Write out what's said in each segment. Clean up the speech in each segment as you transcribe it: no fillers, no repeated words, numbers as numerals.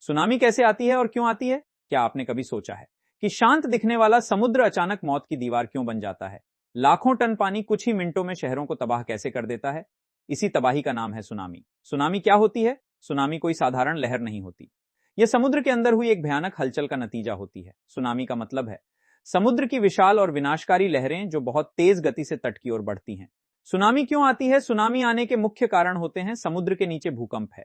Tsunami कैसे आती है और क्यों आती है? क्या आपने कभी सोचा है कि शांत दिखने वाला समुद्र अचानक मौत की दीवार क्यों बन जाता है? लाखों टन पानी कुछ ही मिनटों में शहरों को तबाह कैसे कर देता है? इसी तबाही का नाम है सुनामी। सुनामी क्या होती है? सुनामी कोई साधारण लहर नहीं होती। यह समुद्र के अंदर हुई एक भयानक हलचल का नतीजा होती है। सुनामी का मतलब है समुद्र की विशाल और विनाशकारी लहरें जो बहुत तेज गति से तट की ओर बढ़ती हैं। सुनामी क्यों आती है? सुनामी आने के मुख्य कारण होते हैं समुद्र के नीचे भूकंप है।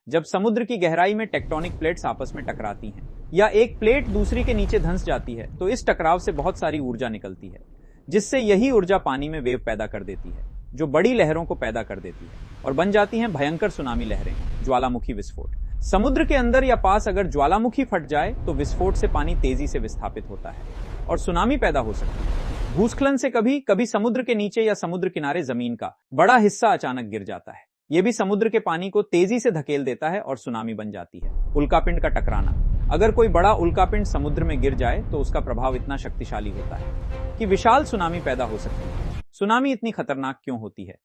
जब समुद्र की गहराई में टेक्टोनिक प्लेट्स आपस में टकराती हैं या एक प्लेट दूसरी के नीचे धंस जाती है तो इस टकराव से बहुत सारी ऊर्जा निकलती है, जिससे यही ऊर्जा पानी में वेव पैदा कर देती है जो बड़ी लहरों को पैदा कर देती है और बन जाती हैं भयंकर सुनामी लहरें। ज्वालामुखी विस्फोट। समुद्र के अंदर या पास अगर ज्वालामुखी फट जाए तो विस्फोट से पानी तेजी से विस्थापित होता है और सुनामी पैदा हो सकती है। भूस्खलन से कभी कभी समुद्र के नीचे या समुद्र किनारे जमीन का बड़ा हिस्सा अचानक गिर जाता है। यह भी समुद्र के पानी को तेजी से धकेल देता है और सुनामी बन जाती है। उल्कापिंड का टकराना। अगर कोई बड़ा उल्कापिंड समुद्र में गिर जाए तो उसका प्रभाव इतना शक्तिशाली होता है कि विशाल सुनामी पैदा हो सकती है। सुनामी इतनी खतरनाक क्यों होती है?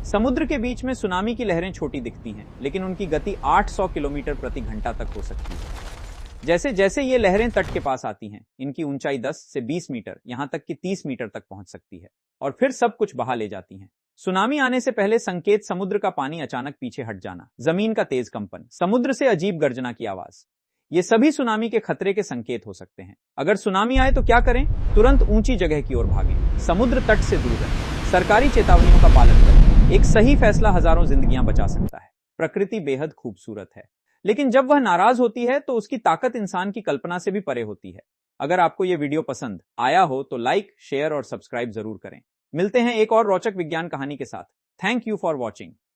समुद्र के बीच में सुनामी की लहरें छोटी दिखती हैं, लेकिन उनकी गति 800 किलोमीटर प्रति घंटा तक हो सकती है। जैसे जैसे ये लहरें तट के पास आती हैं, इनकी ऊंचाई 10 से 20 मीटर, यहां तक कि 30 मीटर तक पहुंच सकती है और फिर सब कुछ बहा ले जाती हैं। सुनामी आने से पहले संकेत: समुद्र का पानी अचानक पीछे हट जाना, जमीन का तेज कंपन, समुद्र से अजीब गर्जना की आवाज, ये सभी सुनामी के खतरे के संकेत हो सकते हैं। अगर सुनामी आए तो क्या करें? तुरंत ऊंची जगह की ओर भागें, समुद्र तट से दूर रहें, सरकारी चेतावनियों का पालन करें। एक सही फैसला हजारों जिंदगियां बचा सकता है। प्रकृति बेहद खूबसूरत है, लेकिन जब वह नाराज होती है तो उसकी ताकत इंसान की कल्पना से भी परे होती है। अगर आपको यह वीडियो पसंद आया हो तो लाइक, शेयर और सब्सक्राइब जरूर करें। मिलते हैं एक और रोचक विज्ञान कहानी के साथ। Thank you for watching.